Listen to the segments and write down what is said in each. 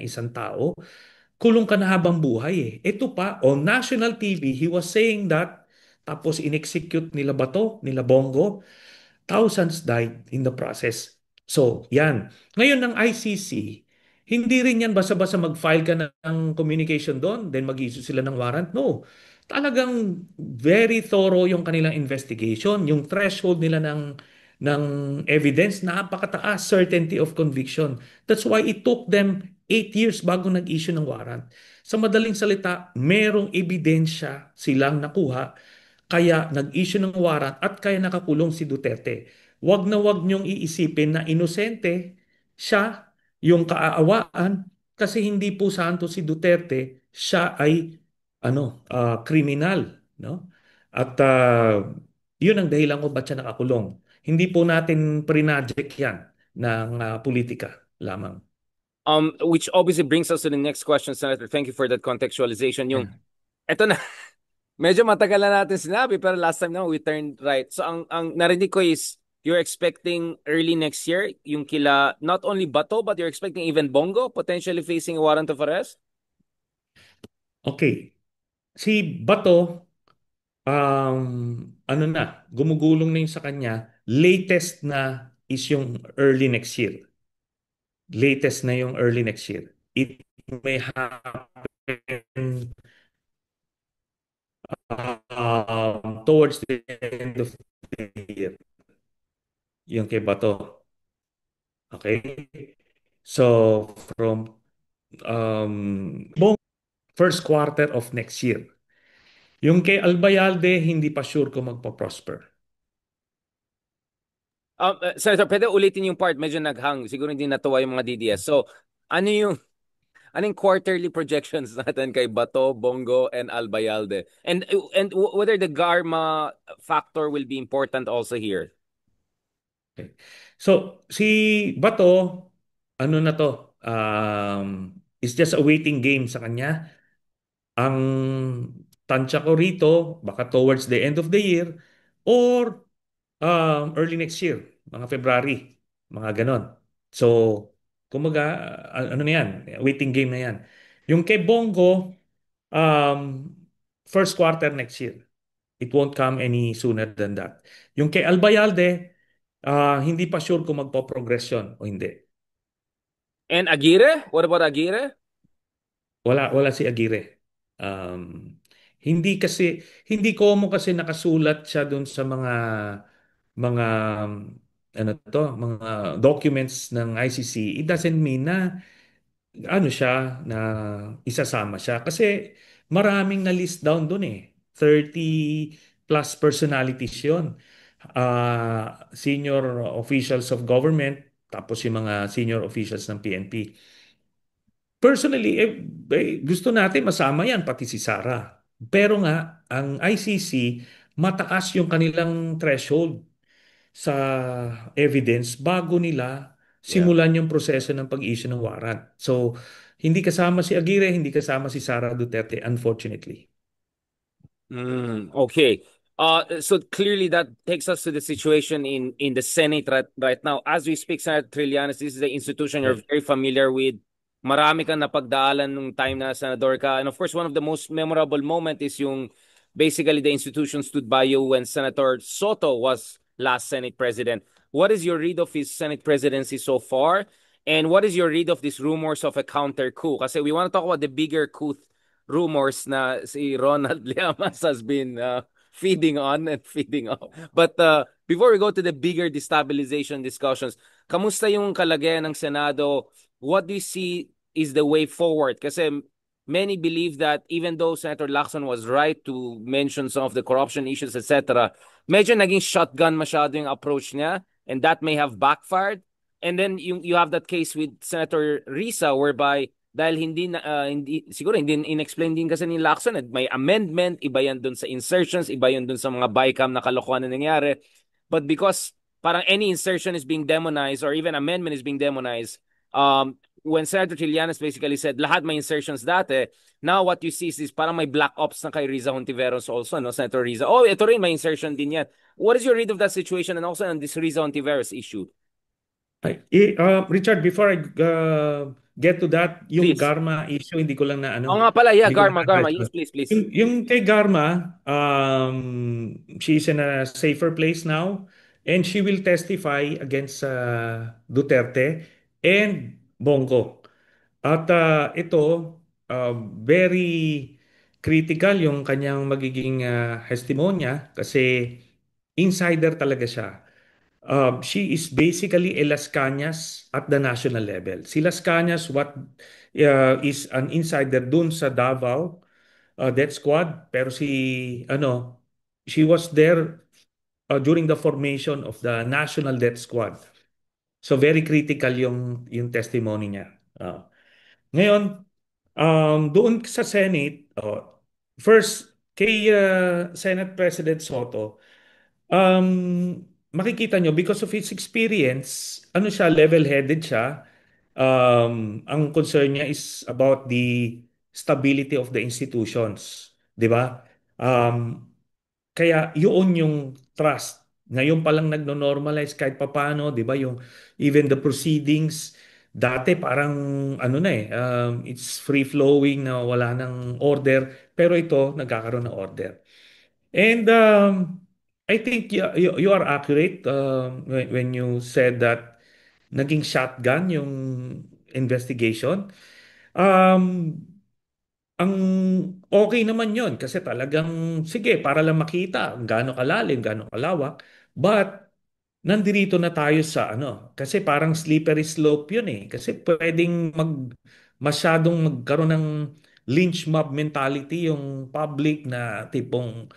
isang tao, kulong ka na habang buhay eh. Ito pa, on national TV, he was saying that, tapos in-execute nila Bato, nila Bongo, thousands died in the process. So, yan. Ngayon ng ICC, hindi rin yan basta-basta mag-file ka ng communication doon, then mag-issue sila ng warrant. No. Talagang very thorough yung kanilang investigation. Yung threshold nila ng evidence, napakataas, certainty of conviction. That's why it took them 8 years bago nag-issue ng warrant. Sa madaling salita, merong ebidensya silang nakuha kaya nag-issue ng warrant at kaya nakakulong si Duterte. Wag na wag niyong iisipin na inosente siya yung kaaawaan kasi hindi po santo si Duterte, siya ay kriminal, no? At yun ang dahilan kung ba't siya nakakulong. Hindi po natin prinaject yan ng politika lamang. Which obviously brings us to the next question, Senator. Thank you for that contextualization. Yung, Yan. eto na, medyo matagal na natin sinabi, pero last time na we turned right. So ang narinig ko is, you're expecting early next year, yung kila, not only Bato, but you're expecting even Bongo potentially facing a warrant of arrest? Okay. Si Bato, gumugulong na yung sa kanya. Latest na is yung early next year. Latest na yung early next year. It may happen towards the end of the year. Yung kay Bato. Okay? So, from first quarter of next year. Yung kay Albayalde, hindi pa sure kung magpa-prosper. Senator, pwede ulitin yung part, medyo naghang. Siguro hindi natuwa yung mga DDS. So, ano yung, anong quarterly projections natin kay Bato, Bongo, and Albayalde? And whether the Garma factor will be important also here. Okay. So, si Bato, ano na to, is just a waiting game sa kanya. Ang tansya ko rito, baka towards the end of the year or early next year, mga February, mga ganon. So, kumaga, ano na yan, waiting game na yan. Yung kay Bongo, um, first quarter next year. It won't come any sooner than that. Yung kay Albayalde, hindi pa sure kung magpo-progression o hindi. And Aguirre? What about Aguirre? Wala si Aguirre. Um, hindi ko mo kasi nakasulat siya doon sa mga mga documents ng ICC. It doesn't mean na siya na isasama siya kasi maraming na list down doon eh. 30 plus personalities 'yon. Senior officials of government tapos yung mga senior officials ng PNP. Personally, gusto natin masama yan, pati si Sara. Pero nga, ang ICC, mataas yung kanilang threshold sa evidence bago nila Yeah. simulan yung proseso ng pag-issue ng warrant. So, hindi kasama si Aguirre, hindi kasama si Sara Duterte, unfortunately. Okay. So clearly that takes us to the situation in the Senate right now. As we speak, Senator Trillanes, this is the institution you're Yes. very familiar with. Marami kang napagdaalan nung time na senador ka. And of course, one of the most memorable moment is yung basically the institution stood by you when Senator Soto was last Senate president. What is your read of his Senate presidency so far? And what is your read of these rumors of a counter coup? Kasi we want to talk about the bigger coup rumors na si Ronald Llamas has been feeding on and feeding off. But before we go to the bigger destabilization discussions, kamusta yung kalagayan ng Senado? What do you see is the way forward? Kasi many believe that even though Senator Lacson was right to mention some of the corruption issues, etc., medyo naging shotgun masyado yung approach niya, and that may have backfired. And then you have that case with Senator Risa whereby dahil hindi siguro hindi inexplain din kasi ni Lacson may amendment, iba yan dun sa insertions, iba yan dun sa mga BICAM na kalokohan na nangyari, but because parang any insertion is being demonized or even amendment is being demonized, when Senator Trillanes basically said lahat may insertions dati, now what you see is parang may black ops na kay Riza Hontiveros also, no? Senator Riza, oh ito rin may insertion din yan. What is your read of that situation and also on this Riza Hontiveros issue? Richard, before I get to that, yung Please. Garma issue, hindi ko lang na Oo ano, nga pala, yeah, hindi ko lang Garma, Garma. na-address Yes, yun. please, please. Yung kay Garma, she's in a safer place now and she will testify against Duterte and Bongo. At ito, very critical yung kanyang magiging testimonya kasi insider talaga siya. She is basically a Las Cañas at the national level. Si Las Cañas, what is an insider dun sa Davao death squad, pero she was there during the formation of the national death squad. So very critical yung testimony niya. Ngayon, doon sa Senate, first kay Senate President Soto, makikita nyo because of his experience, ano siya, level-headed siya. Ang concern niya is about the stability of the institutions, 'di ba? Kaya yun yung trust. Ngayon pa lang nagno-normalize kahit papaano, 'di ba? Yung even the proceedings dati parang ano na it's free flowing na wala nang order, pero ito nagkakaroon ng order. And I think you are accurate when you said that naging shotgun yung investigation. Um, ang okay naman yon kasi talagang, sige, para lang makita kung gaano kalalim, gaano kalawak. But, nandito na tayo sa ano, kasi parang slippery slope yun eh. Kasi pwedeng masyadong magkaroon ng lynch mob mentality yung public na tipong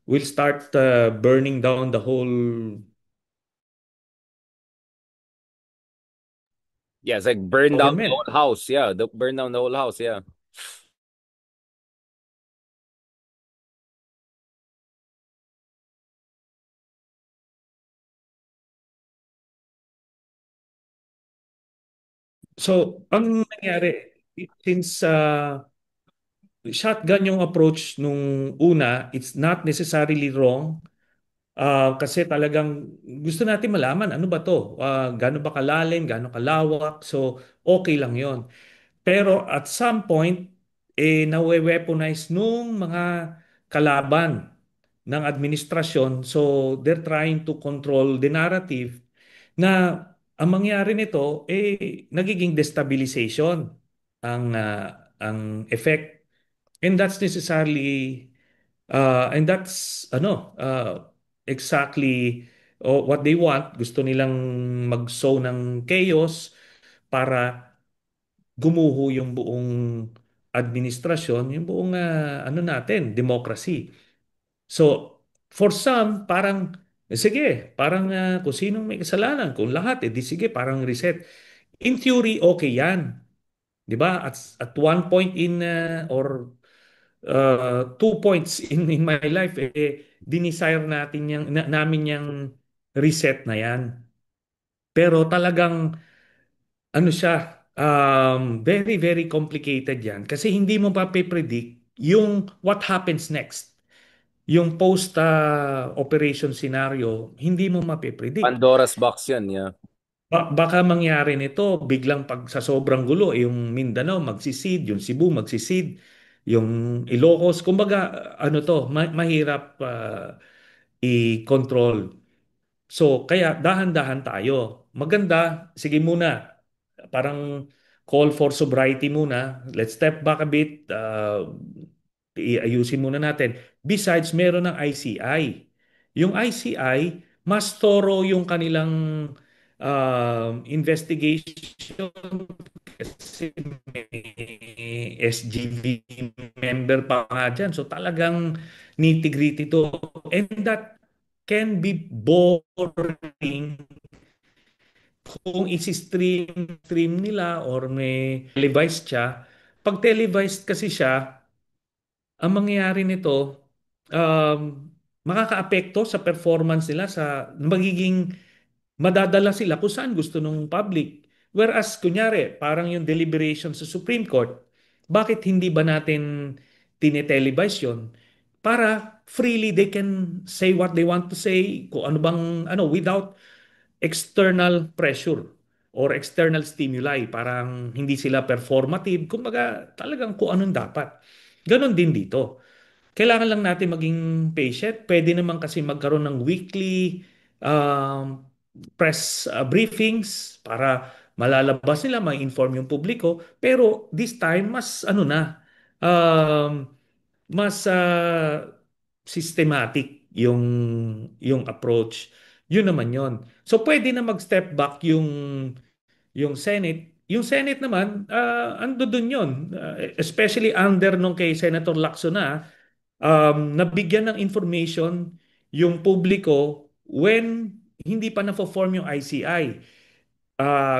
will start burning down the whole Yeah, it's like burn down the government. whole house. Yeah, burn down the whole house. Yeah. So, ang nangyari, since shotgun yung approach nung una, it's not necessarily wrong. Kasi talagang gusto natin malaman ano ba to? Gaano ba kalalim, gaano kalawak? So, okay lang yon. Pero at some point, nawe-weaponize nung mga kalaban ng administrasyon. So, they're trying to control the narrative na ang mangyari nito, nagiging destabilization ang effect. And that's necessarily, and that's, exactly what they want. Gusto nilang mag-sow ng chaos para gumuho yung buong administrasyon, yung buong natin, democracy. So, for some, parang sige, parang kung sinong may kasalanan, kung lahat, di sige, parang reset. In theory, okay yan. 'Di ba? At one point in or 2 points in my life, dinesire natin namin yung reset na yan. Pero talagang ano siya, very, very complicated yan. Kasi hindi mo pa predict yung what happens next. Yung post-operation scenario, hindi mo mapipredict. Pandora's box yan. Yeah. Baka mangyari nito, biglang pag sa sobrang gulo, yung Mindanao magsisid, yung Cebu magsisid, yung Ilocos, kumbaga, ano to, mahirap i-control. So, kaya dahan-dahan tayo. Maganda, sige muna, parang call for sobriety muna. Let's step back a bit. Iayusin muna natin. Besides, meron ng ICI. Yung ICI, mas thorough yung kanilang investigation kasi may SGV member pa nga dyan. So talagang nitty-gritty to. And that can be boring kung isi-stream nila or may televised siya. Pag televised kasi siya, ang mangyayari nito, um, makakaapekto sa performance nila sa magiging madadala sila kung saan gusto ng public. Whereas, kunyari, parang yung deliberation sa Supreme Court, bakit hindi ba natin tinetelevise yun? Para freely they can say what they want to say, kung ano bang, without external pressure. or external stimuli. Parang hindi sila performative. Kumbaga, talagang kung anong dapat. Ganon din dito. Kailangan lang natin maging patient. Pwede naman kasi magkaroon ng weekly um, press briefings para malalabas nila, ma-inform yung publiko. Pero this time, mas ano na, um, mas systematic yung approach. Yun naman yon. So pwede na mag-step back yung Senate. Yung Senate naman, ando dun yun. Especially under nung kay Senator Lacson na, nabigyan ng information yung publiko when hindi pa na-form yung ICI.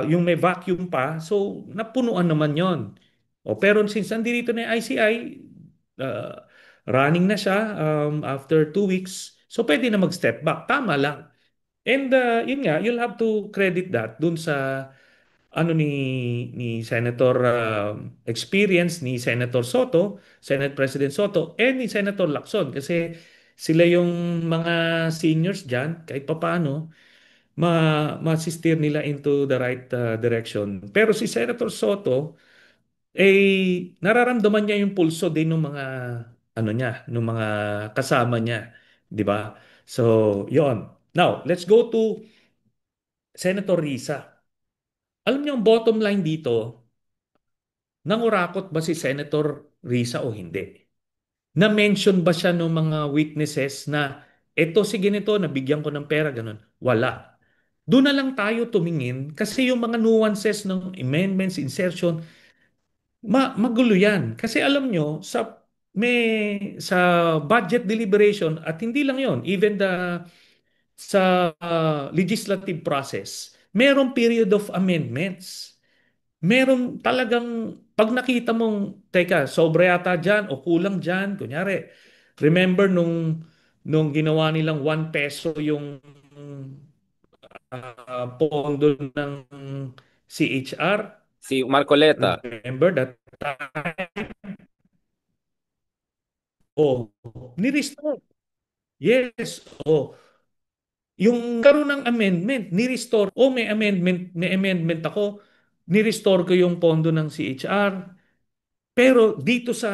Yung may vacuum pa, so napunuan naman yon. Pero since nandito na yung ICI, uh, running na siya after 2 weeks, so pwede na mag-step back. Tama lang. And yun nga, you'll have to credit that dun sa ano ni Senator experience ni Senator Soto, Senate President Soto, and ni Senator Lacson kasi sila yung mga seniors diyan kahit papaano ma-steer nila into the right direction. Pero si Senator Soto nararamdaman niya yung pulso din ng mga ano niya, ng mga kasama niya, 'di ba? So, 'yon. Now, let's go to Senator Risa. Alam niyo ang bottom line dito, nangurakot ba si Senator Risa o hindi? Na-mention ba siya ng mga witnesses na eto sige nito, nabigyan ko ng pera, ganun? Wala. Doon na lang tayo tumingin kasi yung mga nuances ng amendments, insertion, magulo yan. Kasi alam nyo, sa budget deliberation at hindi lang yon, even sa legislative process, merong period of amendments. Meron talagang, pag nakita mong, teka, sobra yata dyan o kulang dyan, kunyari, remember nung ginawa nilang 1 peso yung pondo ng CHR, Si Marcoleta. remember that time? Oh, ni-restore. Yes, oh. Yung karoon ng amendment, ni-restore. Oh, may amendment ako, ni-restore ko yung pondo ng CHR. Pero dito sa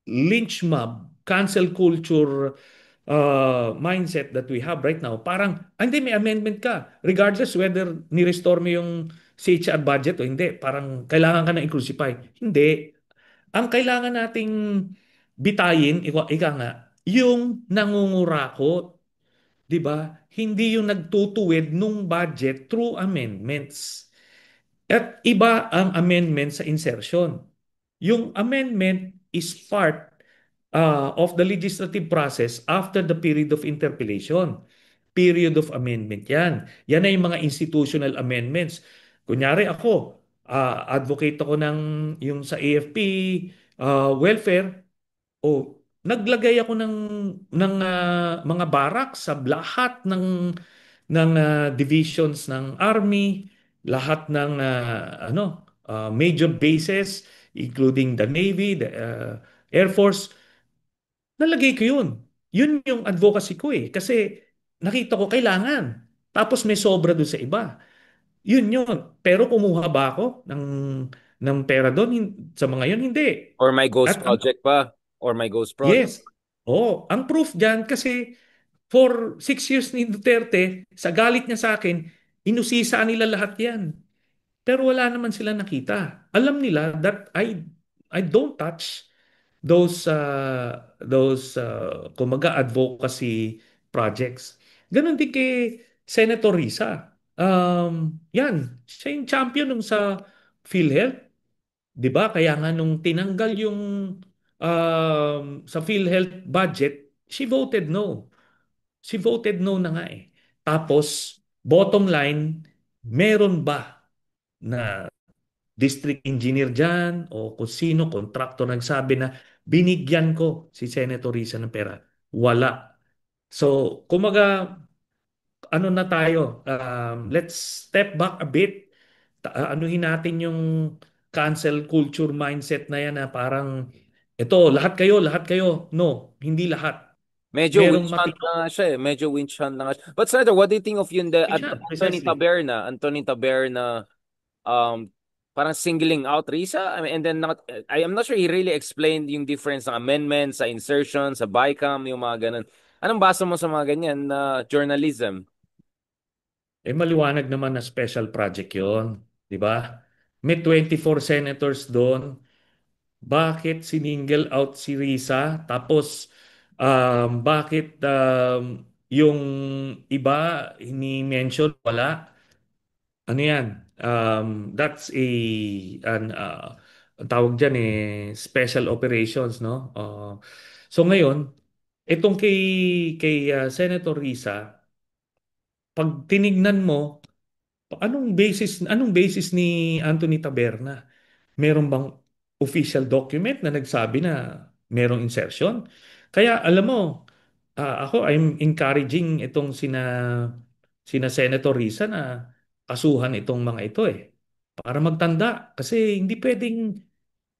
lynch mob, cancel culture mindset that we have right now, parang, hindi, may amendment ka. Regardless whether ni-restore mo yung CHR budget o hindi, parang kailangan ka na i-crucify. Hindi. Ang kailangan nating bitayin, ika nga, yung nangungurakot, 'di ba? Hindi yung nagtutuwid nung budget through amendments. At iba ang amendment sa insertion. Yung amendment is part of the legislative process after the period of interpellation. Period of amendment yan. Yan ay yung mga institutional amendments. Kunyari ako, advocate ako ng yung sa AFP, welfare, o naglagay ako ng mga barak sa lahat ng divisions ng army, lahat ng major bases including the Navy, the Air Force. Nalagay ko 'yun. 'Yun yung advocacy ko kasi nakita ko kailangan. Tapos may sobra doon sa iba. 'Yun. Pero kumuha ba ako ng pera doon sa mga 'yun? Hindi. Or my Ghost At ang Project pa. Or my Ghost Project. Yes. Oh, ang proof diyan kasi for 6 years ni Duterte, sa galit niya sa akin, inusisa nila lahat 'yan. Pero wala naman sila nakita. Alam nila that I don't touch those kumaga advocacy projects. Ganon din kay Senator Risa. Yan, siya yung champion nung sa PhilHealth, 'di ba? Kaya nga nung tinanggal yung sa PhilHealth budget, she voted no. She voted no na nga eh. Tapos, bottom line, meron ba na district engineer dyan o kung sino, contractor nagsabi na binigyan ko si Senator Risa ng pera? Wala. So, kumaga, ano na tayo, let's step back a bit. Anuhin natin yung cancel culture mindset na yan na parang, ito, lahat kayo. No, hindi lahat. Medyo merong witch hunt matino. na nga siya eh. Medyo witch hunt na nga siya. But Senator, what do you think of yun, the Anthony Precisely. Taberna? Anthony Taberna, um, parang singling out Risa. I mean, and then, I am not sure he really explained yung difference ng amendments, sa insertion, sa BICAM, yung mga ganun. Anong basa mo sa mga ganyan na journalism? Maliwanag naman na special project yon, di ba? May 24 senators doon. Bakit siningle out si Risa? Tapos, bakit yung iba, ini-mention, wala? Ano yan? That's ang tawag dyan special operations, no? So ngayon, itong kay Senator Risa, pag tinignan mo, anong basis ni Anthony Taberna? Meron bang official document na nagsabi na merong insertion? Kaya alam mo, ako I'm encouraging itong sina Senator Risa na kasuhan itong mga ito para magtanda kasi hindi pwedeng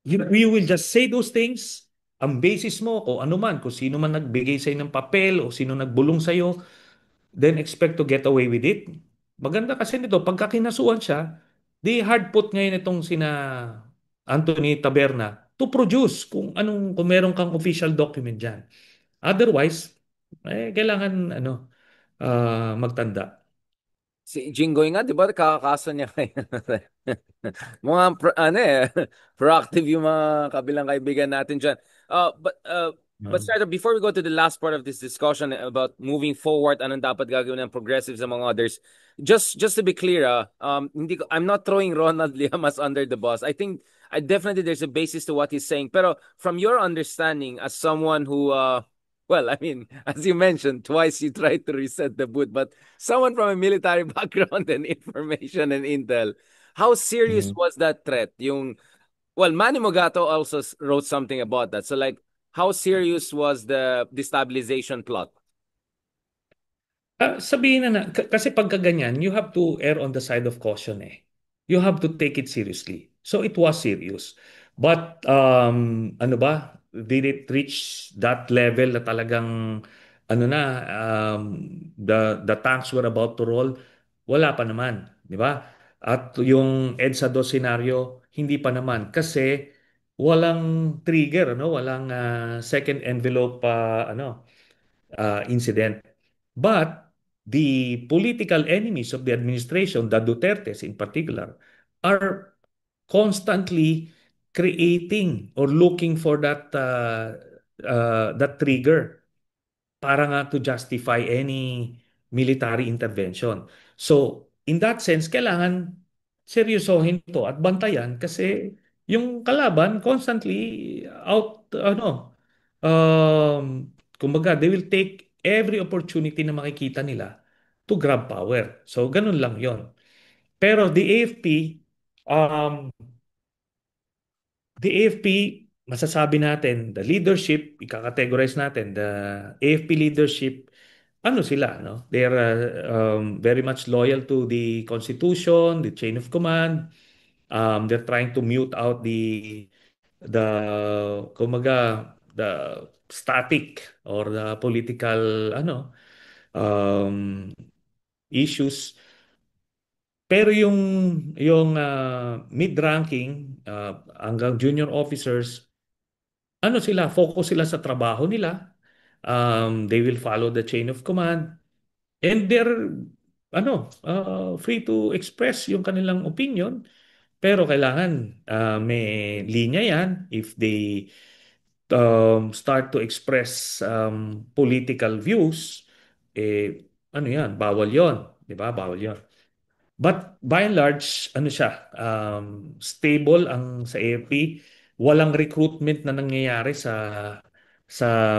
you will just say those things, ang basis mo o ano man, kung sino man nagbigay sa'yo ng papel o sino nagbulong sa'yo, then expect to get away with it. Maganda kasi nito, pagka kinasuhan siya, di hard put ngayon itong sina Anthony Taberna to produce kung meron kang official document diyan. Otherwise, kailangan magtanda. Si Jinggoy nga, di ba, kakakaso niya kay mga ano proactive yung mga kabilang kaibigan natin dyan. But Uh, Sarah, before we go to the last part of this discussion about moving forward, anong dapat gagawin ng progressives among others, just to be clear, I'm not throwing Ronald Llamas under the bus. I think definitely there's a basis to what he's saying. Pero from your understanding, as someone who, well, I mean, as you mentioned, twice you tried to reset the boot, but someone from a military background and information and intel, how serious mhm. was that threat? Well, Manny Mogato also wrote something about that. So, like, how serious was the destabilization plot? Sabihin kasi pagka ganyan, you have to err on the side of caution You have to take it seriously. So it was serious. But ano ba? Did it reach that level na talagang ano na the tanks were about to roll? Wala pa naman, di ba? At yung EDSA 2 scenario, hindi pa naman kasi walang trigger, ano? Walang second envelope incident. But the political enemies of the administration, the Dutertes in particular, are constantly creating or looking for that trigger para nga to justify any military intervention. So, in that sense, kailangan seryosohin to at bantayan kasi yung kalaban constantly kumbaga, they will take every opportunity na makikita nila to grab power. So, ganun lang yon. Pero the AFP, masasabi natin, the leadership, ikakategorize natin, the AFP leadership, ano sila, no? They are very much loyal to the Constitution, the chain of command. They're trying to mute out the the static or the political um, issues. Pero yung mid-ranking hanggang junior officers, ano sila, focus sila sa trabaho nila. They will follow the chain of command and they're free to express yung kanilang opinion. Pero kailangan may linya yan. If they start to express political views, ano yan, bawal yon, di ba? Bawal yon. But by and large, ano siya, stable ang sa AFP. Walang recruitment na nangyayari sa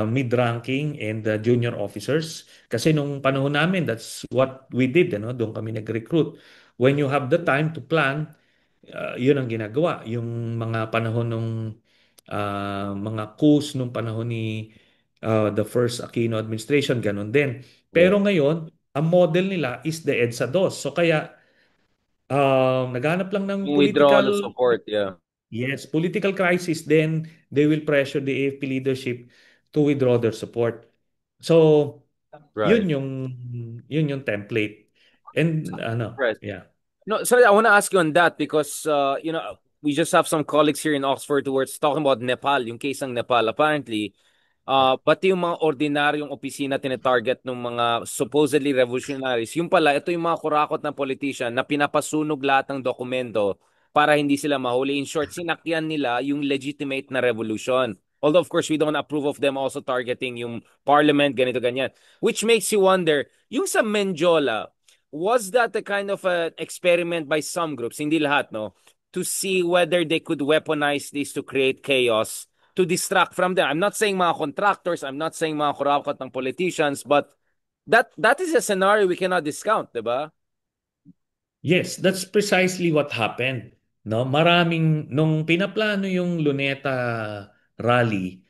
mid-ranking and junior officers. Kasi nung panahon namin, that's what we did. Ano? Doon kami nag-recruit. When you have the time to plan, yun ang ginagawa. Yung mga panahon nung mga coups nung panahon ni the first Aquino administration, ganun din. Yeah. Pero ngayon, ang model nila is the EDSA 2. So kaya naghanap lang ng Yung withdrawal of political, support, yeah. yes, political crisis, then they will pressure the AFP leadership to withdraw their support. So, Right. yun yung yun yung template. And ano, Right. yeah. No, sorry, I want to ask you on that because we just have some colleagues here in Oxford who were talking about Nepal, yung case ng Nepal. Apparently, pati yung mga ordinaryong opisina tinatarget ng mga supposedly revolutionaries, yung pala, ito yung mga kurakot na politician na pinapasunog lahat ng dokumento para hindi sila mahuli. In short, sinakyan nila yung legitimate na revolution. Although, of course, we don't approve of them also targeting yung parliament, ganito, ganyan. Which makes you wonder, yung sa Menjola, was that a kind of an experiment by some groups, hindi lahat, no? To see whether they could weaponize this to create chaos, to distract from them. I'm not saying mga contractors, I'm not saying mga kurakot ng politicians, but that is a scenario we cannot discount, di ba? Yes, that's precisely what happened. No, maraming nung pinaplano yung Luneta rally,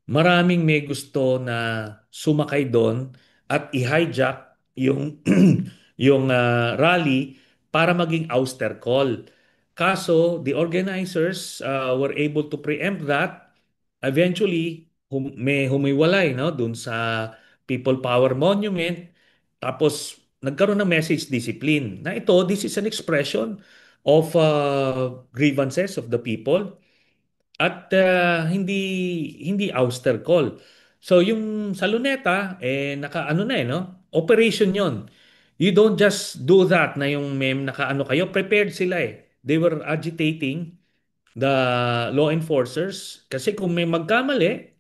maraming may gusto na sumakay doon at i-hijack yung yung rally para maging ouster call. Kaso the organizers were able to preempt that. Eventually, may humiwalay no doon sa People Power Monument. Tapos nagkaroon ng message discipline na ito, this is an expression of grievances of the people at hindi ouster call. So yung sa Luneta, naka-ano na no? Operation yon. You don't just do that na yung meme naka-ano kayo, prepared sila eh. They were agitating the law enforcers kasi kung may magkamali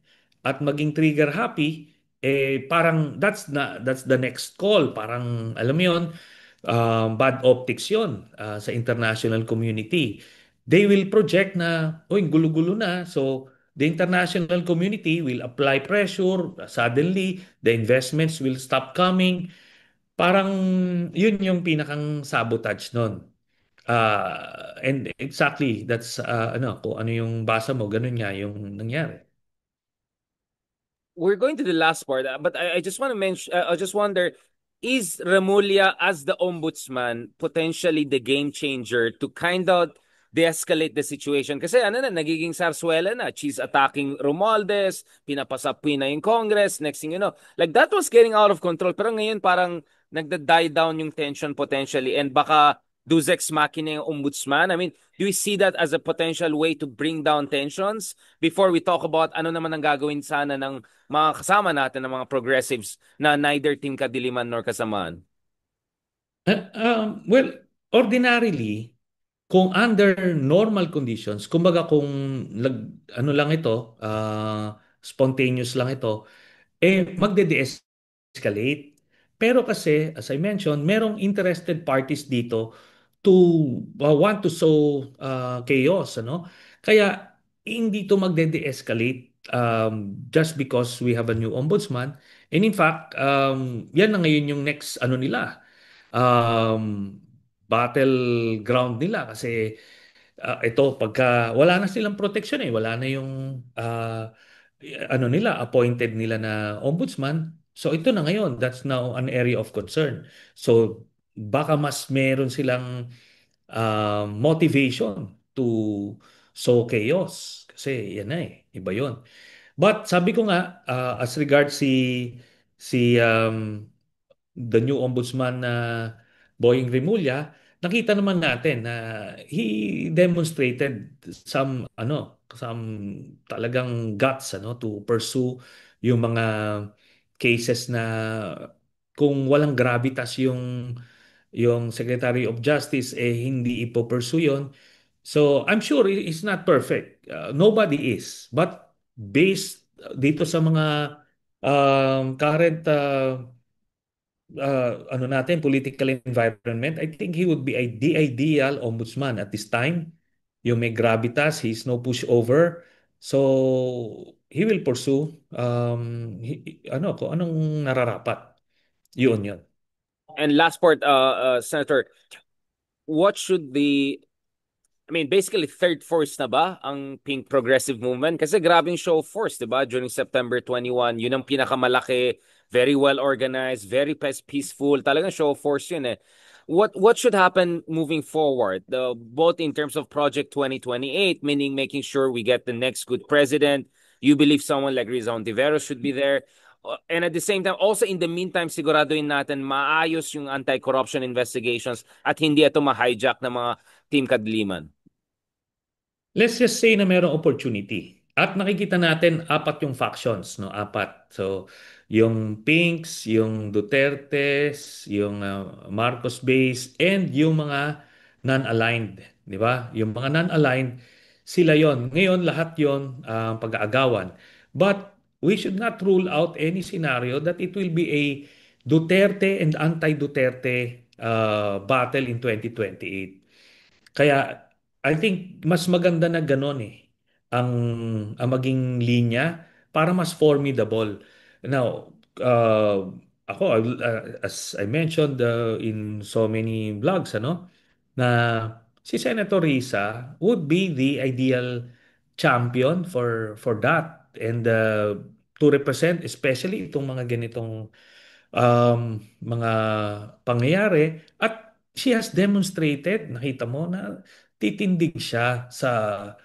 at maging trigger happy parang that's the next call, parang alam mo yon, bad optics yon sa international community. They will project na oy gulo-gulo na, so the international community will apply pressure, suddenly the investments will stop coming. Parang yun yung pinakang sabotage nun. And exactly, that's kung ano yung basa mo, ganun nga yung nangyari. We're going to the last part, but I just want to mention, I just wonder, is Remulla as the ombudsman potentially the game changer to kind of de-escalate the situation? Kasi ano na, nagiging sarsuela na. She's attacking Romualdez, pinapasapi na yung Congress, next thing you know. Like that was getting out of control. Pero ngayon parang nagda-die down yung tension potentially and baka Deus Ex Machina yung ombudsman. I mean, do you see that as a potential way to bring down tensions? Before we talk about ano naman ang gagawin sana ng mga kasama natin ng mga progressives na neither team kadiliman nor kasamaan. Well, ordinarily, kung under normal conditions, kumbaga kung ano lang ito, spontaneous lang ito, magde-de-escalate. Pero kasi, as I mentioned, merong interested parties dito to want to sow chaos, ano? Kaya hindi to magde-de-escalate just because we have a new ombudsman. And in fact, yan na ngayon yung next ano nila, um, battleground nila kasi ito pagka wala na silang protection wala na yung ano nila appointed nila na ombudsman. So ito na ngayon, that's now an area of concern. So baka mas meron silang motivation to sow chaos kasi yan na iba yon. But sabi ko nga as regards si the new ombudsman na Boying Rimulya, nakita naman natin na he demonstrated some talagang guts to pursue yung mga cases na kung walang gravitas yung Secretary of Justice hindi ipo-pursue yun. So I'm sure it's not perfect. Nobody is. But based dito sa mga current natin, political environment, I think he would be the ideal ombudsman at this time. Yung may gravitas, he's no pushover. So, he will pursue kung anong nararapat. Yun. And last part, Senator, what should the I mean, basically, third force na ba ang Pink Progressive Movement? Kasi grabe yung show of force, di ba? During September 21, yun ang pinakamalaki, very well organized, very peaceful. Talagang show of force yun eh. What should happen moving forward? Both in terms of Project 2028, meaning making sure we get the next good president. You believe someone like Rizal Ontiveros should be there. And at the same time, also in the meantime, siguraduhin natin maayos yung anti-corruption investigations at hindi ito ma-hijack ng mga team kadliman. Let's just say na merong opportunity. At nakikita natin apat yung factions, no? Apat. So, yung Pinks, yung Dutertes, yung Marcos base, and yung mga non-aligned, di ba? Yung mga non-aligned, sila yon. Ngayon, lahat yon pag-aagawan. But we should not rule out any scenario that it will be a Duterte and anti-Duterte battle in 2028. Kaya I think mas maganda na gano'n eh ang maging linya para mas formidable. Now, ako as I mentioned in so many vlogs na si Senator Risa would be the ideal champion for that and to represent especially itong mga ganitong mga pangyayari at she has demonstrated, nakita mo na titindig siya sa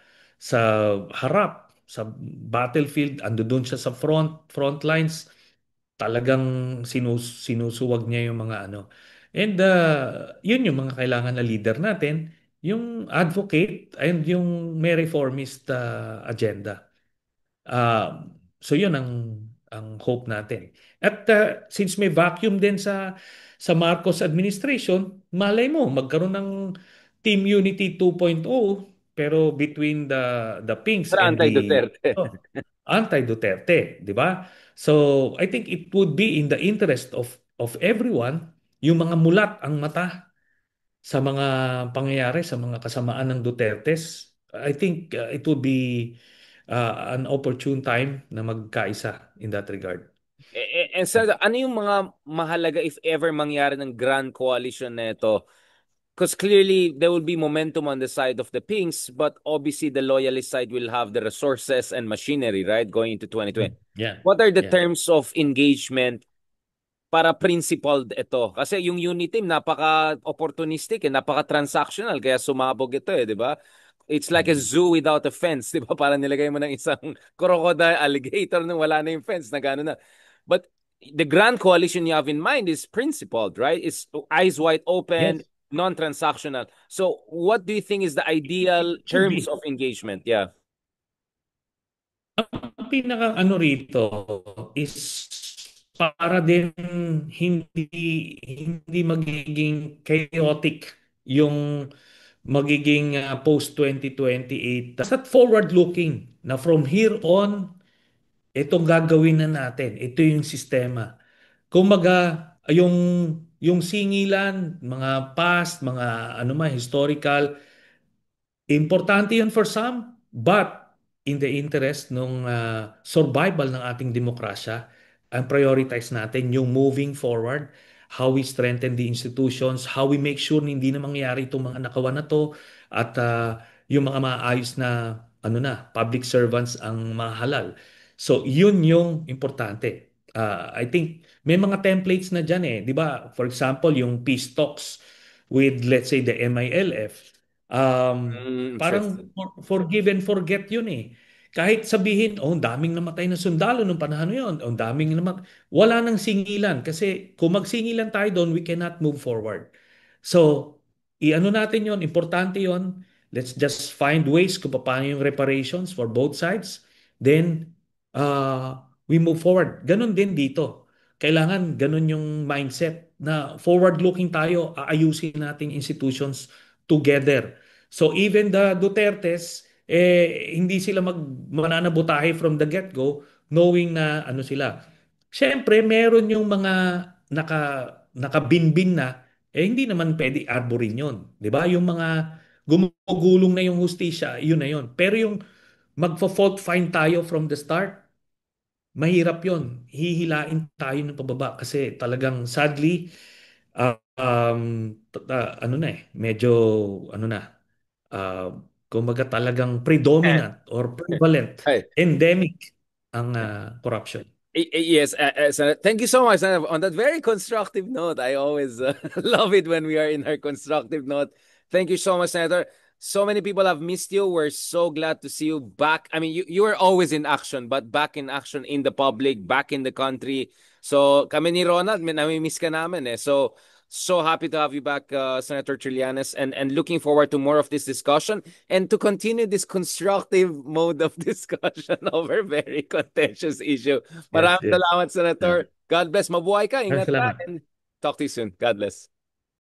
harap, sa battlefield, ando doon siya sa front lines, talagang sinusuwag niya yung mga ano. And yun yung mga kailangan na leader natin, yung advocate and yung may reformist agenda. So yun ang hope natin. At since may vacuum din sa Marcos administration, malay mo magkaroon ng Team Unity 2.0 pero between the Pinks Pero and the anti-Duterte. anti-Duterte, di ba? So I think it would be in the interest of everyone yung mga mulat ang mata sa mga pangyayari sa mga kasamaan ng Dutertes. I think it would be an opportune time na magkaisa in that regard. And Senator, ano yung mga mahalaga if ever mangyari ng grand coalition na ito? Because clearly there will be momentum on the side of the Pinks, but obviously the loyalist side will have the resources and machinery, right, going into 2020. Yeah. What are the Yeah. terms of engagement para principled ito? Kasi yung unit team napaka-opportunistic, napaka-transactional, kaya sumabog ito di ba? It's like a Mm. zoo without a fence, di ba? Para nilagay mo ng isang crocodile, alligator nung wala na yung fence, na gano'n na. But the grand coalition you have in mind is principled, right? It's eyes wide open, Yes. non-transactional. So what do you think is the ideal It should terms be. of engagement? Yeah. Ang pinaka ano rito is para din hindi hindi magiging chaotic yung magiging post 2028. At forward looking na from here on itong gagawin na natin. Ito yung sistema. Kumbaga, yung singilan, mga past, mga ano man, historical, importante yun for some, but in the interest ng survival ng ating demokrasya, ang prioritize natin yung moving forward, how we strengthen the institutions, how we make sure na hindi na mangyari itong mga nakawan na to, at yung mga maayos na public servants ang mahalal. So, yun yung importante. I think may mga templates na dyan eh. Di ba? For example, yung peace talks with, let's say, the MILF. Parang Interesting. forgive and forget yun eh. Kahit sabihin, oh, ang daming namatay na sundalo nung panahon na yun, oh, ang daming wala nang singilan kasi kung magsingilan tayo doon, we cannot move forward. So, i-ano natin yon, importante yon. Let's just find ways kung paano yung reparations for both sides. Then, we move forward. Ganon din dito. Kailangan ganon yung mindset na forward-looking tayo, aayusin natin institutions together. So even the Dutertes, hindi sila mananabutahe from the get-go knowing na ano sila. Siyempre, meron yung mga nakabinbin na, hindi naman pwede arborin yun. Di ba? Yung mga gumugulong na yung hustisya, yun na yun. Pero yung magfa-fault find tayo from the start, mahirap yun. Hihilain tayo ng pababa kasi talagang sadly, ano na medyo ano na, uh, kumbaga talagang predominant or prevalent, Hi. endemic ang corruption. Yes, Senator. Thank you so much, Senator. On that very constructive note, I always love it when we are in our constructive note. Thank you so much, Senator. So many people have missed you. We're so glad to see you back. I mean, you were always in action, but back in action in the public, back in the country. So kami ni Ronald, nami-miss ka namin eh. So happy to have you back, Senator Trillanes, and looking forward to more of this discussion and to continue this constructive mode of discussion over very contentious issue. Yes, Maraming yes. salamat, Yeah. Senator. God bless. Mabuhay ka. Maraming Ingat ka. salamat. And talk to you soon. God bless.